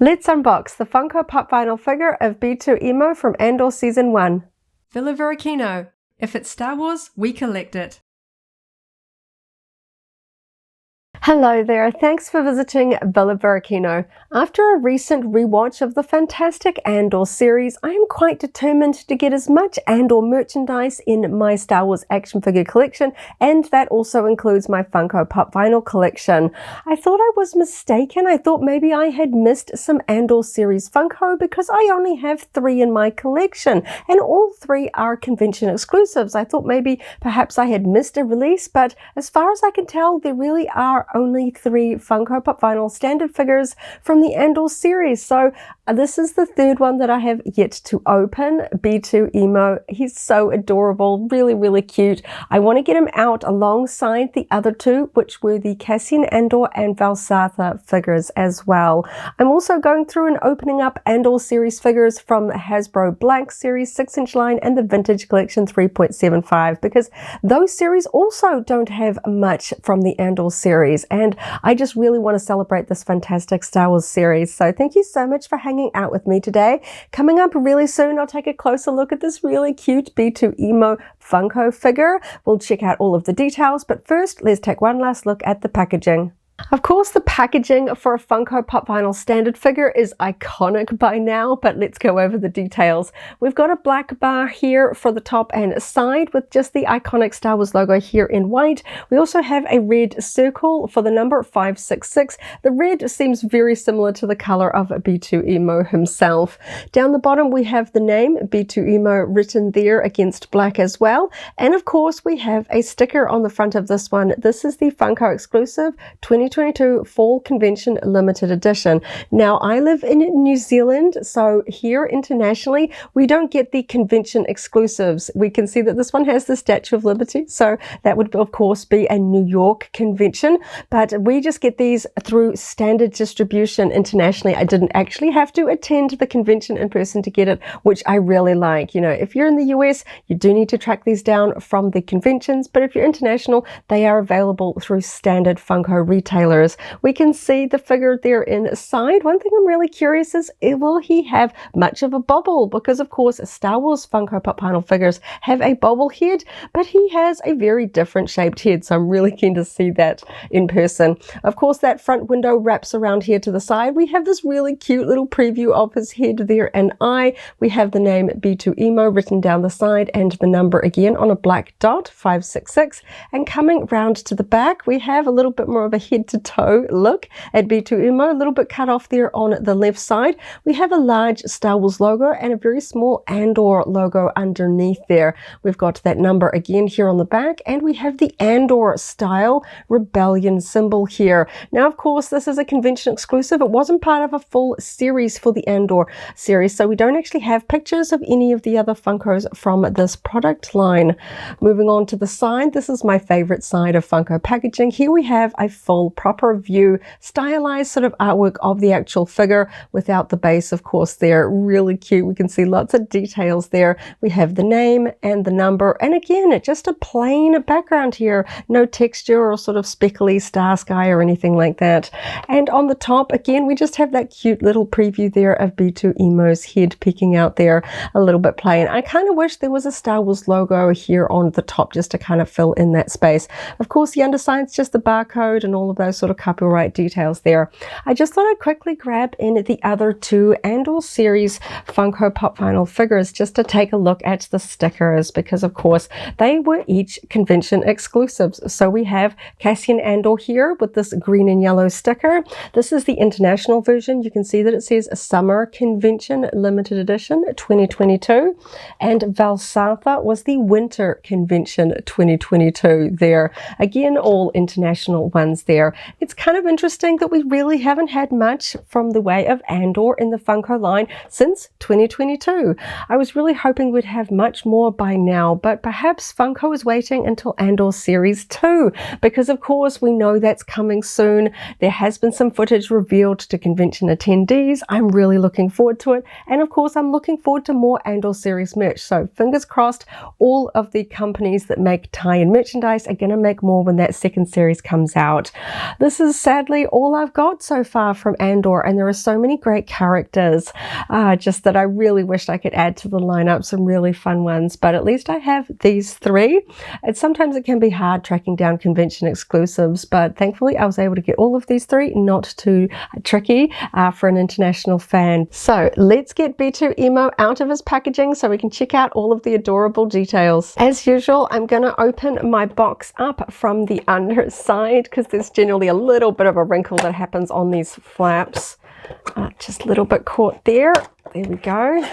Let's unbox the Funko Pop vinyl figure of B2EMO from Andor Season 1. Varykino. If it's Star Wars, we collect it. Hello there, thanks for visiting Varykino. After a recent rewatch of the fantastic Andor series, I am quite determined to get as much Andor merchandise in my Star Wars action figure collection, and that also includes my Funko Pop vinyl collection. I thought I was mistaken. I thought maybe I had missed some Andor series Funko because I only have 3 in my collection, and all 3 are convention exclusives. I thought maybe perhaps I had missed a release, but as far as I can tell, there really are only 3 Funko Pop vinyl standard figures from the Andor series. So this is the 3rd one that I have yet to open. B2EMO, he's so adorable, really cute. I want to get him out alongside the other 2, which were the Cassian Andor and Valsatha figures as well. I'm also going through and opening up Andor series figures from Hasbro Black Series 6-inch line and the Vintage Collection 3.75 because those series also don't have much from the Andor series, and I just really want to celebrate this fantastic Star Wars series. So thank you so much for hanging out with me today. Coming up really soon, I'll take a closer look at this really cute B2EMO Funko figure. We'll check out all of the details, but first let's take one last look at the packaging. Of course, the packaging for a Funko Pop vinyl standard figure is iconic by now, but let's go over the details. We've got a black bar here for the top and side with just the iconic Star Wars logo here in white. We also have a red circle for the number 566. The red seems very similar to the color of B2EMO himself. Down the bottom, we have the name B2EMO written there against black as well. And of course, we have a sticker on the front of this one. This is the Funko exclusive 2022 Fall Convention Limited Edition. Now, I live in New Zealand, so here internationally, we don't get the convention exclusives. We can see that this one has the Statue of Liberty, so that would, of course, be a New York convention, but we just get these through standard distribution internationally. I didn't actually have to attend the convention in person to get it, which I really like. You know, if you're in the US, you do need to track these down from the conventions, but if you're international, they are available through standard Funko retailers. We can see the figure there inside. One thing I'm really curious is, will he have much of a bobble? Because of course, Star Wars Funko Pop vinyl figures have a bobble head, but he has a very different shaped head, so I'm really keen to see that in person. Of course, that front window wraps around here to the side. We have this really cute little preview of his head there and eye. We have the name B2EMO written down the side and the number again on a black dot, 566. And coming round to the back, we have a little bit more of a head to toe look at B2EMO, a little bit cut off there on the left side. We have a large Star Wars logo and a very small Andor logo underneath there. We've got that number again here on the back, and we have the Andor style rebellion symbol here. Now, of course, this is a convention exclusive. It wasn't part of a full series for the Andor series, so we don't actually have pictures of any of the other Funkos from this product line. Moving on to the side, this is my favorite side of Funko packaging. Here we have a full proper view, stylized sort of artwork of the actual figure without the base, of course. They're really cute. We can see lots of details there. We have the name and the number, and again, it's just a plain background here. No texture or sort of speckly star sky or anything like that. And on the top, again, we just have that cute little preview there of B2EMO's head peeking out there, a little bit plain. I kind of wish there was a Star Wars logo here on the top just to kind of fill in that space. Of course, the underside's just the barcode and all of those sort of copyright details there. I just thought I'd quickly grab in the other 2 Andor series Funko Pop vinyl figures just to take a look at the stickers, because of course they were each convention exclusives. So we have Cassian Andor here with this green and yellow sticker. This is the international version. You can see that it says Summer Convention Limited Edition 2022, and Valsatha was the Winter Convention 2022 there. Again, all international ones there. It's kind of interesting that we really haven't had much from the way of Andor in the Funko line since 2022. I was really hoping we'd have much more by now, but perhaps Funko is waiting until Andor Series 2, because of course we know that's coming soon. There has been some footage revealed to convention attendees. I'm really looking forward to it, and of course I'm looking forward to more Andor Series merch, so fingers crossed all of the companies that make tie-in merchandise are going to make more when that second series comes out. This is sadly all I've got so far from Andor, and there are so many great characters, just that I really wished I could add to the lineup some really fun ones, but at least I have these three. And sometimes it can be hard tracking down convention exclusives, but thankfully I was able to get all of these three, not too tricky for an international fan. So let's get B2EMO out of his packaging so we can check out all of the adorable details. As usual, I'm going to open my box up from the underside because there's generally a little bit of a wrinkle that happens on these flaps. Just a little bit caught there. There we go.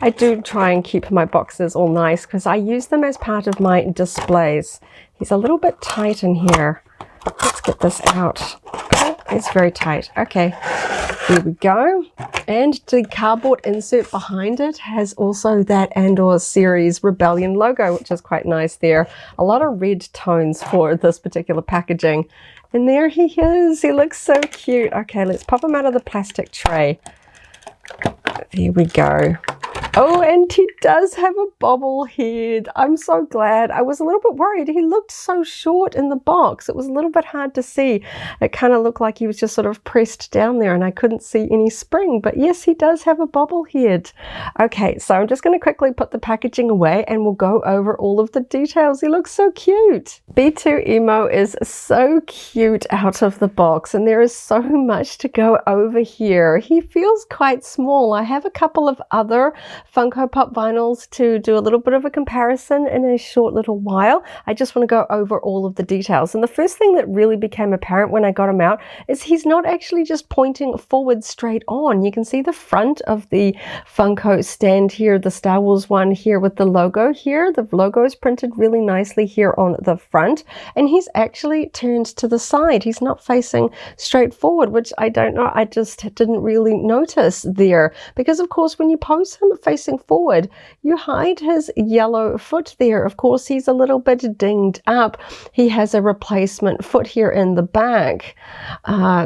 I do try and keep my boxes all nice because I use them as part of my displays. He's a little bit tight in here. Let's get this out. Oh, it's very tight. Okay, here we go. And the cardboard insert behind it has also that Andor series Rebellion logo, which is quite nice there. A lot of red tones for this particular packaging. And there he is. He looks so cute. Okay, let's pop him out of the plastic tray. There we go. Oh, and he does have a bobble head. I'm so glad. I was a little bit worried. He looked so short in the box. It was a little bit hard to see. It kind of looked like he was just sort of pressed down there and I couldn't see any spring. But yes, he does have a bobble head. Okay, so I'm just going to quickly put the packaging away and we'll go over all of the details. He looks so cute. B2EMO is so cute out of the box and there is so much to go over here. He feels quite small. I have a couple of other Funko Pop vinyls to do a little bit of a comparison in a short little while. I just want to go over all of the details. And the first thing that really became apparent when I got him out is he's not actually just pointing forward straight on. You can see the front of the Funko stand here, the Star Wars one here with the logo here. The logo is printed really nicely here on the front. And he's actually turned to the side. He's not facing straight forward, which I don't know. I just didn't really notice there. Because of course, when you pose him facing forward, you hide his yellow foot there. Of course, he's a little bit dinged up. He has a replacement foot here in the back.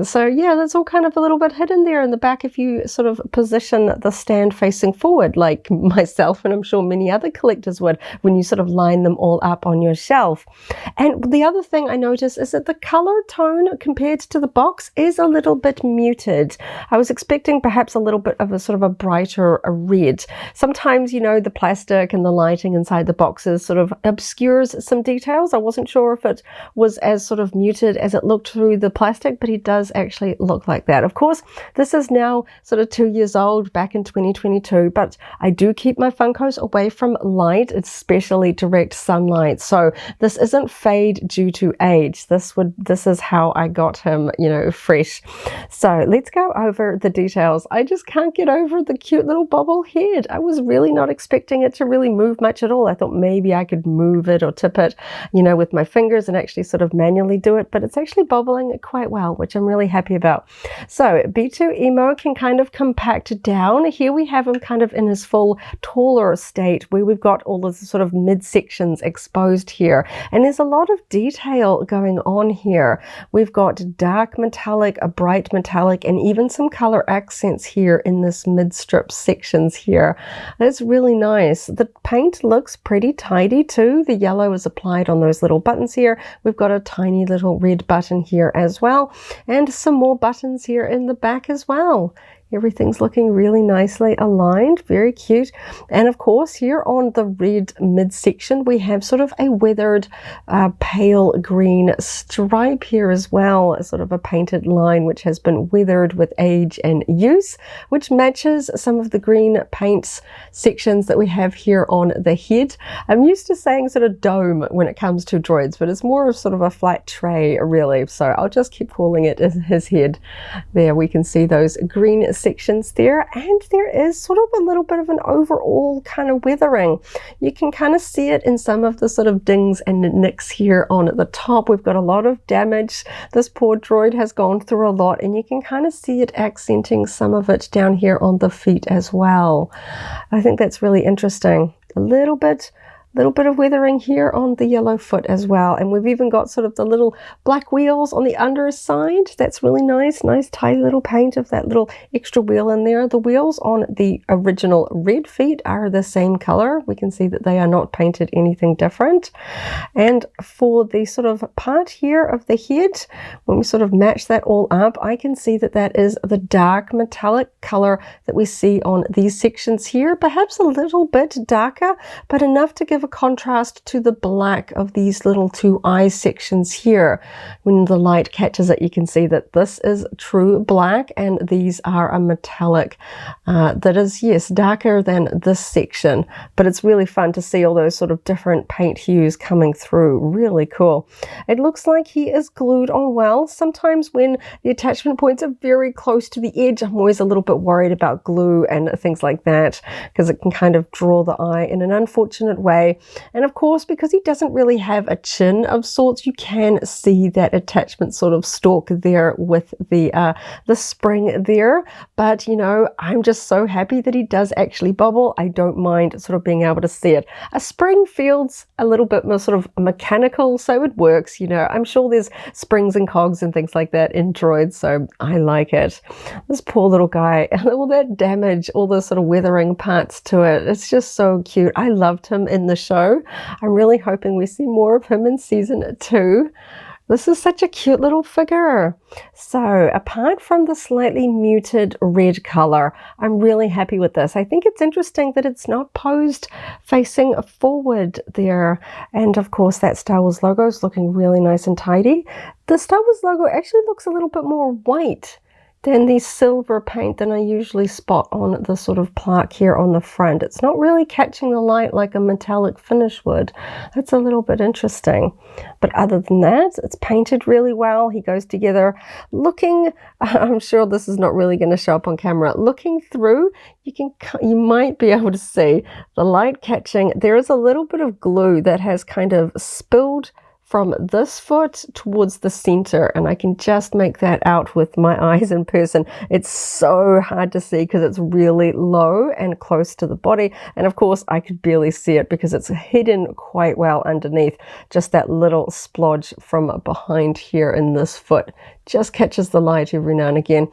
So yeah, that's all kind of a little bit hidden there in the back if you sort of position the stand facing forward, like myself and I'm sure many other collectors would when you sort of line them all up on your shelf. And the other thing I noticed is that the color tone compared to the box is a little bit muted. I was expecting perhaps a little bit of a sort of a brighter red. Sometimes, you know, the plastic and the lighting inside the boxes sort of obscures some details. I wasn't sure if it was as sort of muted as it looked through the plastic, but it does actually look like that. Of course, this is now sort of 2 years old, back in 2022, but I do keep my Funkos away from light, especially direct sunlight. So this isn't fade due to age. This is how I got him, you know, fresh. So let's go over the details. I just can't get over the cute little bobble head. I was really not expecting it to really move much at all. I thought maybe I could move it or tip it, you know, with my fingers and actually sort of manually do it, but it's actually bobbling quite well, which I'm really happy about. So B2EMO can kind of compact down. Here we have him kind of in his full taller state where we've got all of the sort of midsections exposed here. And there's a lot of detail going on here. We've got dark metallic, a bright metallic, and even some color accents here in this mid-strip sections here. That's really nice. The paint looks pretty tidy too. The yellow is applied on those little buttons here. We've got a tiny little red button here as well, and some more buttons here in the back as well. Everything's looking really nicely aligned, very cute. And of course, here on the red midsection, we have sort of a weathered pale green stripe here as well, a sort of a painted line which has been weathered with age and use, which matches some of the green paints sections that we have here on the head. I'm used to saying sort of dome when it comes to droids, but it's more of sort of a flat tray really, so I'll just keep calling it his head. There we can see those green sections there, and there is sort of a little bit of an overall kind of weathering. You can kind of see it in some of the sort of dings and nicks here on the top. We've got a lot of damage. This poor droid has gone through a lot, and you can kind of see it accenting some of it down here on the feet as well. I think that's really interesting. A little bit little bit of weathering here on the yellow foot as well. And we've even got sort of the little black wheels on the underside. That's really nice. Nice tiny little paint of that little extra wheel in there. The wheels on the original red feet are the same color. We can see that they are not painted anything different. And for the sort of part here of the head, when we sort of match that all up, I can see that that is the dark metallic color that we see on these sections here. Perhaps a little bit darker, but enough to give a contrast to the black of these little two eye sections here. When the light catches it, you can see that this is true black and these are a metallic that is, yes, darker than this section, but it's really fun to see all those sort of different paint hues coming through. Really cool. It looks like he is glued on well. Sometimes when the attachment points are very close to the edge, I'm always a little bit worried about glue and things like that, because it can kind of draw the eye in an unfortunate way. And of course, because he doesn't really have a chin of sorts, you can see that attachment sort of stalk there with the spring there. But you know, I'm just so happy that he does actually bubble. I don't mind sort of being able to see it. A spring feels a little bit more sort of mechanical, so it works. You know, I'm sure there's springs and cogs and things like that in Droid, so I like it. This poor little guy, all that damage, all the sort of weathering parts to it, it's just so cute. I loved him in the show. I'm really hoping we see more of him in season 2. This is such a cute little figure. So apart from the slightly muted red color, I'm really happy with this. I think it's interesting that it's not posed facing forward there. And of course that Star Wars logo is looking really nice and tidy. The Star Wars logo actually looks a little bit more white than the silver paint than I usually spot on the sort of plaque here on the front. It's not really catching the light like a metallic finish would. That's a little bit interesting. But other than that, it's painted really well. He goes together looking, I'm sure this is not really going to show up on camera, looking through, you might be able to see the light catching. There is a little bit of glue that has kind of spilled from this foot towards the center, and I can just make that out with my eyes in person. It's so hard to see because it's really low and close to the body, and of course I could barely see it because it's hidden quite well underneath. Just that little splodge from behind here in this foot just catches the light every now and again,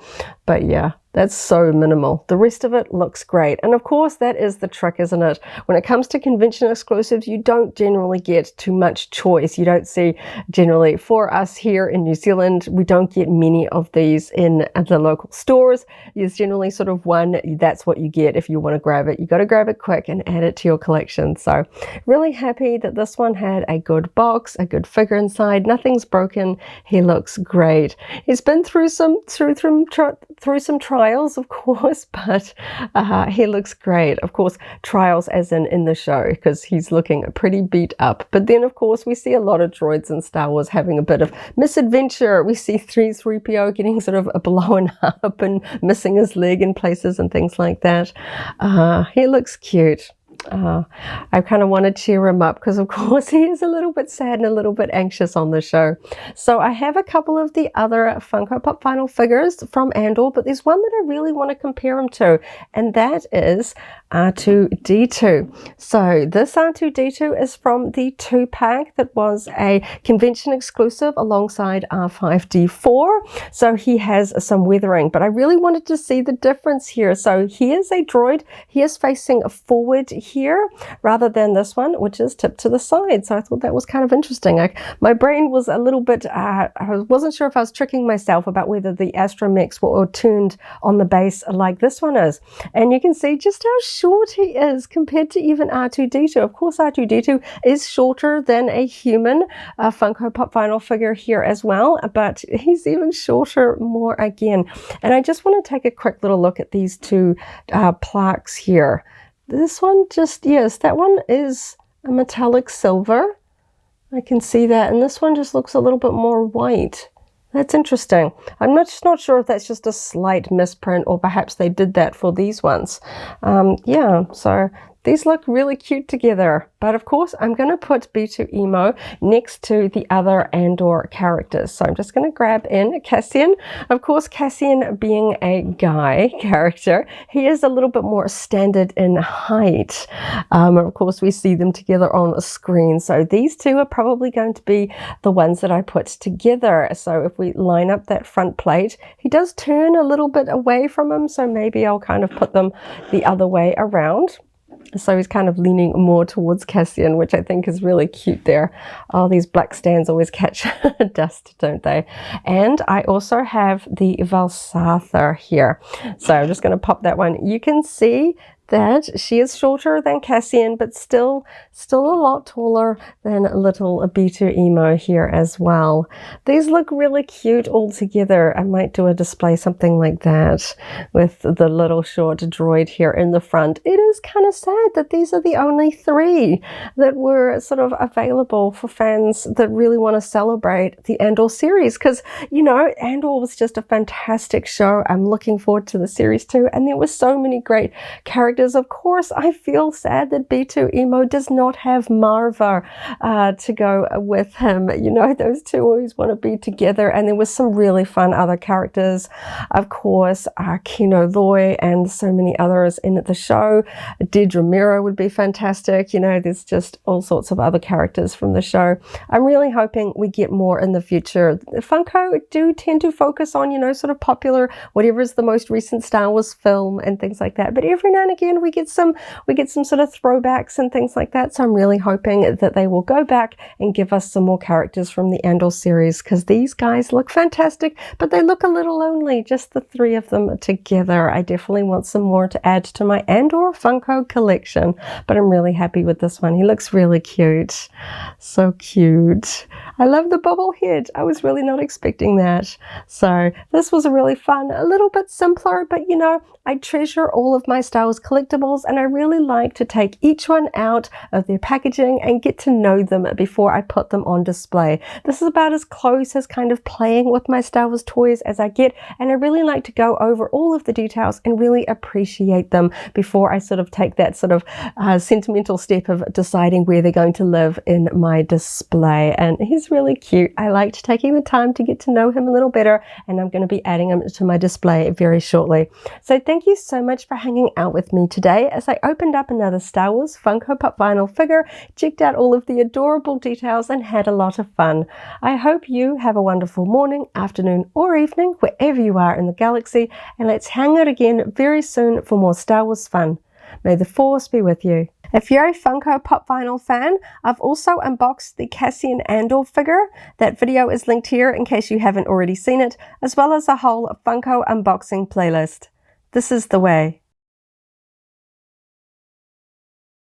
but yeah, that's so minimal. The rest of it looks great. And of course, that is the trick, isn't it? When it comes to convention exclusives, you don't generally get too much choice. You don't see, generally, for us here in New Zealand, we don't get many of these in the local stores. There's generally sort of one, that's what you get if you want to grab it. You got to grab it quick and add it to your collection. So really happy that this one had a good box, a good figure inside. Nothing's broken. He looks great. He's been through some trials, of course, but he looks great. Of course, trials as in the show, because he's looking pretty beat up. But then, of course, we see a lot of droids in Star Wars having a bit of misadventure. We see 3PO getting sort of blown up and missing his leg in places and things like that. He looks cute. I kind of want to cheer him up because of course he is a little bit sad and a little bit anxious on the show. So I have a couple of the other Funko Pop vinyl figures from Andor, but there's one that I really want to compare him to, and that is R2-D2. So this R2-D2 is from the 2-pack that was a convention exclusive alongside R5-D4. So he has some weathering, but I really wanted to see the difference here. So he is a droid. He is facing forward here rather than this one, which is tipped to the side. So I thought that was kind of interesting. My brain was a little bit, I wasn't sure if I was tricking myself about whether the astromechs were tuned on the base like this one is. And you can see just how short he is compared to even R2-D2. Of course, R2-D2 is shorter than a human Funko Pop vinyl figure here as well, but he's even shorter more again. And I just want to take a quick little look at these two plaques here. This one just, yes, that one is a metallic silver. I can see that. And this one just looks a little bit more white. That's interesting. I'm not sure if that's just a slight misprint or perhaps they did that for these ones. Yeah, so These look really cute together, but of course I'm going to put B2EMO next to the other Andor characters. So I'm just going to grab in Cassian. Of course, Cassian being a guy character, he is a little bit more standard in height. Of course, we see them together on a screen. So these two are probably going to be the ones that I put together. So if we line up that front plate, he does turn a little bit away from him. So maybe I'll kind of put them the other way around. So he's kind of leaning more towards Cassian, which I think is really cute there. Oh, these black stands always catch dust, don't they? And I also have the Valsatha here. So I'm just going to pop that one. You can see that she is shorter than Cassian, but still a lot taller than little B2EMO here as well. These look really cute all together. I might do a display something like that with the little short droid here in the front. It is kind of sad that these are the only 3 that were sort of available for fans that really want to celebrate the Andor series, because, you know, Andor was just a fantastic show. I'm looking forward to the series too, and there were so many great characters. Of course, I feel sad that B2EMO does not have Marva to go with him. You know, those two always want to be together, and there was some really fun other characters. Of course, Kino Loy and so many others in the show. Deirdre Mira would be fantastic. You know, there's just all sorts of other characters from the show. I'm really hoping we get more in the future. Funko do tend to focus on, you know, sort of popular, whatever is the most recent Star Wars film and things like that. But every now and again, we get some sort of throwbacks and things like that. So I'm really hoping that they will go back and give us some more characters from the Andor series, because these guys look fantastic, but they look a little lonely, just the 3 of them together. I definitely want some more to add to my Andor Funko collection, but I'm really happy with this one. He looks really cute. So cute. I love the bobble head. I was really not expecting that. So this was a really fun, a little bit simpler, but you know, I treasure all of my Star Wars collectibles, and I really like to take each one out of their packaging and get to know them before I put them on display. This is about as close as kind of playing with my Star Wars toys as I get, and I really like to go over all of the details and really appreciate them before I sort of take that sort of sentimental step of deciding where they're going to live in my display. And he's really cute. I liked taking the time to get to know him a little better, and I'm going to be adding him to my display very shortly. So thank you so much for hanging out with me today as I opened up another Star Wars Funko Pop vinyl figure, checked out all of the adorable details, and had a lot of fun. I hope you have a wonderful morning, afternoon, or evening wherever you are in the galaxy, and let's hang out again very soon for more Star Wars fun. May the Force be with you. If you're a Funko Pop vinyl fan, I've also unboxed the Cassian Andor figure. That video is linked here in case you haven't already seen it, as well as a whole Funko unboxing playlist. This is the way.